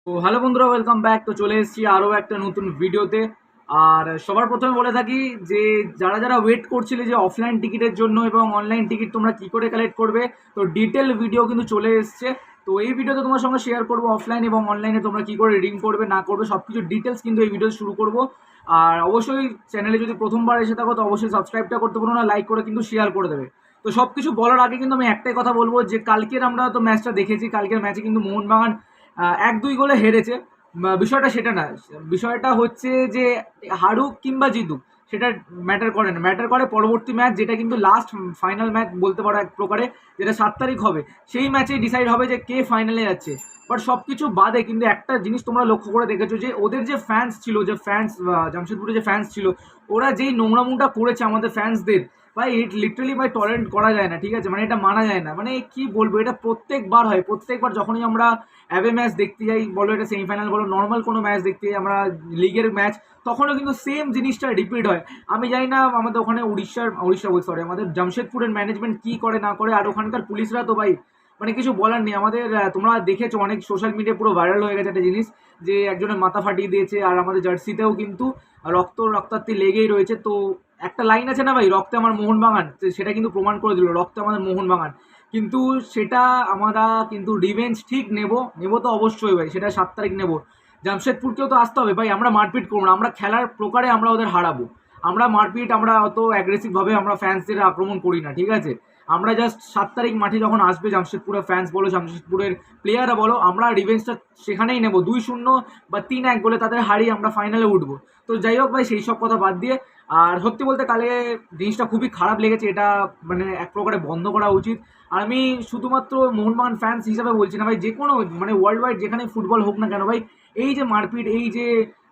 তো হ্যালো বন্ধুরা, welcome back. তো চলে এসেছি আরও একটা নতুন ভিডিওতে। আর সবার প্রথমে বলে থাকি যে যারা যারা ওয়েট করছিলে যে অফলাইন টিকিটের জন্য এবং অনলাইন টিকিট তোমরা কি করে কালেক্ট করবে, তো ডিটেল ভিডিও কিন্তু চলে এসছে। তো এই ভিডিওতে তোমার সঙ্গে শেয়ার করবো অফলাইন এবং অনলাইনে তোমরা কি করে রিডিং করবে না করবে সব কিছু ডিটেলস কিন্তু এই ভিডিও শুরু করব। আর অবশ্যই চ্যানেলে যদি প্রথমবার এসে থাকো তো অবশ্যই সাবস্ক্রাইবটা করতে পারো না, লাইক করে কিন্তু শেয়ার করে দেবে। তো সব কিছু বলার আগে কিন্তু আমি একটাই কথা বলবো যে কালকের আমরা তো ম্যাচটা দেখেছি, কালকের ম্যাচে কিন্তু মোহনবাগান ১-২ গোলে হেরেছে। বিষয়টা সেটা না, বিষয়টা হচ্ছে যে হারুক কিংবা জিতুক সেটা ম্যাটার করে না, ম্যাটার করে পরবর্তী ম্যাচ, যেটা কিন্তু লাস্ট ফাইনাল ম্যাচ বলতে পারো এক প্রকারে, যেটা 7 তারিখ হবে। সেই ম্যাচেই ডিসাইড হবে যে কে ফাইনালে যাচ্ছে। বাট সব কিছু বাদে কিন্তু একটা জিনিস তোমরা লক্ষ্য করে দেখেছো যে ওদের যে ফ্যান্স ছিল, যে ফ্যান্স জামশেদপুরে যে ফ্যান্স ছিল, ওরা যেই নোংরামুটা করেছে আমাদের ফ্যান্সদের, ভাই ইট লিটারালি ভাই টলারেট করা যায় না, ঠিক আছে? মানে এটা মানা যায় না। মানে কি বলবো, এটা প্রত্যেকবার হয়, প্রত্যেকবার যখনই আমরা অ্যাওয়ে ম্যাচ দেখতে যাই, বলো এটা সেমিফাইনাল বলো নর্মাল কোনো ম্যাচ দেখতে যাই আমরা, লিগের ম্যাচ, তখনও কিন্তু সেম জিনিসটা রিপিট হয়। আমি জানি না আমাদের ওখানে উড়িষ্যা বল সরি আমাদের জামশেদপুরের ম্যানেজমেন্ট কি করে না করে, আর ওখানকার পুলিশরা তো ভাই মানে কিছু বলার নেই। আমাদের তোমরা দেখেছো অনেক সোশ্যাল মিডিয়া পুরো ভাইরাল হয়ে গেছে একটা জিনিস, যে একজনের মাথা ফাটিয়ে দিয়েছে, আর আমাদের জার্সিতেও কিন্তু রক্তাক্তি লেগেই রয়েছে। তো একটা লাইন আছে না ভাই, রক্তে আমার মোহনবাগান, সেটা কিন্তু প্রমাণ করে দিল রক্তে আমাদের মোহনবাগান। কিন্তু সেটা আমরা কিন্তু রিভেঞ্জ ঠিক নেব, নেব তো অবশ্যই ভাই, সেটা 7 তারিখ নেব। জামশেদপুরকেও তো আসতে হবে ভাই, আমরা মারপিট করবো না, আমরা খেলার প্রকারে আমরা ওদের হারাবো। আমরা মারপিট, আমরা অত অ্যাগ্রেসিভভাবে আমরা ফ্যান্সদের আক্রমণ করি না, ঠিক আছে? আমরা জাস্ট 7 তারিখ মাঠে যখন আসবে জামশেদপুরের ফ্যান্স বলো, জামশেদপুরের প্লেয়াররা বলো, আমরা রিভেঞ্জটা সেখানেই নেব। 2-0 বা 3-1 বলে তাদের হারিয়ে আমরা ফাইনালে উঠবো। তো যাই হোক ভাই, সেই সব কথা বাদ দিয়ে, আর সত্যি বলতে কালে জিনিসটা খুবই খারাপ লেগেছে, এটা মানে এক প্রকারে বন্ধ করা উচিত। আর আমি শুধুমাত্র মোহনবাগান ফ্যান্স হিসাবে বলছি না ভাই, যে কোনো মানে ওয়ার্ল্ড ওয়াইড যেখানে ফুটবল হোক না কেন ভাই, এই যে মারপিট, এই যে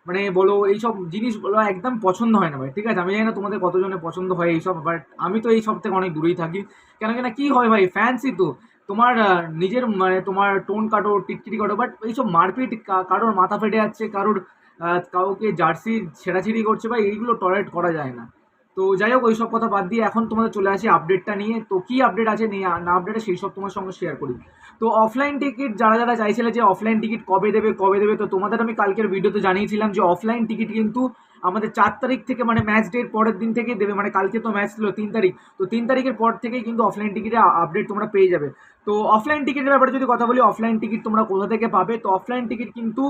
মানে বলো এইসব জিনিসগুলো একদম পছন্দ হয় না ভাই, ঠিক আছে? আমি জানি না তোমাদের কতজনের পছন্দ হয় এইসব, বাট আমি তো এই সব থেকে অনেক দূরেই থাকি। কেন কেন কি হয় ভাই, ফ্যান্সই তো তোমার নিজের মানে তোমার টোন কাটো, টিটকিরি কাটো, বাট এইসব মারপিট, কারোর মাথা ফেটে যাচ্ছে, কারোর কাউকে জার্সি ছেঁড়াছিড়ি করছে ভাই, এইগুলো টলারেট করা যায় না। তো যাই হোক, ওইসব কথা বাদ দিয়ে এখন তোমাদের চলে আসি আপডেটটা নিয়ে। তো কি আপডেট আছে না আপডেটে সেই সব তোমার সঙ্গে শেয়ার করি। তো অফলাইন টিকিট যারা যারা চাইছিলে যে অফলাইন টিকিট কবে দেবে কবে দেবে, তো তোমাদের আমি কালকের ভিডিওতে জানিয়েছিলাম যে অফলাইন টিকিট কিন্তু আমাদের 4 তারিখ থেকে, মানে ম্যাচ ডের পরের দিন থেকেই দেবে। মানে কালকে তো ম্যাচ ছিল 3 তারিখ, তো 3 তারিখের পর থেকেই কিন্তু অফলাইন টিকিটের আপডেট তোমরা পেয়ে যাবে। তো অফলাইন টিকিটের ব্যাপারে যদি কথা বলি, অফলাইন টিকিট তোমরা কোথা থেকে পাবে? তো অফলাইন টিকিট কিন্তু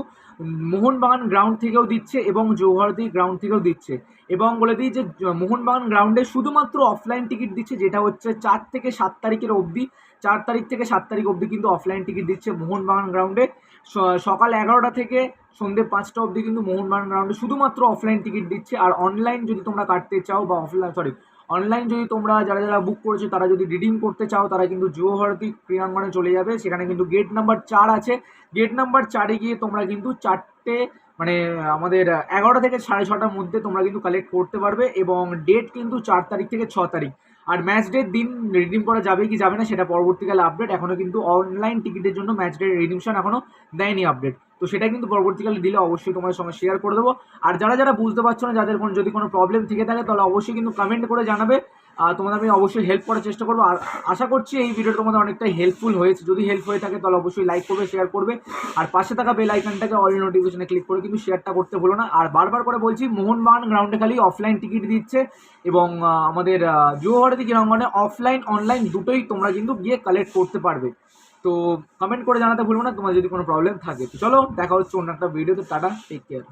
মোহনবাগান গ্রাউন্ড থেকেও দিচ্ছে এবং জৌহরদি গ্রাউন্ড থেকেও দিচ্ছে। এবং বলে দিই যে মোহনবাগান গ্রাউন্ডে শুধুমাত্র অফলাইন টিকিট দিচ্ছে, যেটা হচ্ছে 4 থেকে 7 তারিখের অবধি। 4 তারিখ থেকে 7 তারিখ অবধি কিন্তু অফলাইন টিকিট দিচ্ছে মোহনবাগান গ্রাউন্ডে। সকাল 11টা থেকে সন্ধ্যে 5টা অবধি কিন্তু মোহনবাগান গ্রাউন্ডে শুধুমাত্র অফলাইন টিকিট দিচ্ছে। আর অনলাইন যদি তোমরা কাটতে চাও বা অনলাইন যদি তোমরা যারা যারা বুক করেছো তারা যদি রিডিম করতে চাও, তারা কিন্তু যুবভারতী ক্রীড়াঙ্গনে চলে যাবে। সেখানে কিন্তু গেট নাম্বার 4 আছে। গেট নাম্বার 4-এ গিয়ে তোমরা কিন্তু 4টে মানে আমাদের 11টা থেকে 6:30টার মধ্যে তোমরা কিন্তু কালেক্ট করতে পারবে। এবং ডেট কিন্তু 4 তারিখ থেকে 6 তারিখ। আর ম্যাচ ডের দিন রিডিম করা যাবে কি যাবে না সেটা পরবর্তীকালে আপডেট। এখনো কিন্তু অনলাইন টিকিটের জন্য ম্যাচ ডের রিডিমশন এখনো দেয়নি আপডেট। তো সেটা কিন্তু পরবর্তীকালে দিলে অবশ্যই তোমাদের সঙ্গে শেয়ার করে দেবো। আর যারা যারা বুঝতে পারছো না, যাদের যদি কোনো প্রবলেম থেকে থাকে, তাহলে অবশ্যই কিন্তু কমেন্ট করে জানাবে। আর তোমাদের আমি অবশ্যই হেল্প করার চেষ্টা করবো। আর আশা করছি এই ভিডিওটা তোমাদের অনেকটাই হেল্পফুল হয়েছে। যদি হেল্প হয়ে থাকে তাহলে অবশ্যই লাইক করবে, শেয়ার করবে। আর পাশে থাকা বেল আইকনটাকে অল নোটিফিকেশনে ক্লিক করে কিন্তু শেয়ারটা করতে ভুলো না। আর বারবার করে বলছি, মোহনবাগান গ্রাউন্ডে খালি অফলাইন টিকিট দিচ্ছে এবং আমাদের যুবভারতী ক্রীড়াঙ্গনে অফলাইন অনলাইন দুটোই তোমরা কিন্তু গিয়ে কালেক্ট করতে পারবে। তো কমেন্ট করে জানাতে ভুলবো না তোমার যদি কোনো প্রবলেম থাকে। তো চলো দেখা হচ্ছে অন্য একটা ভিডিওতে। Tata, take care.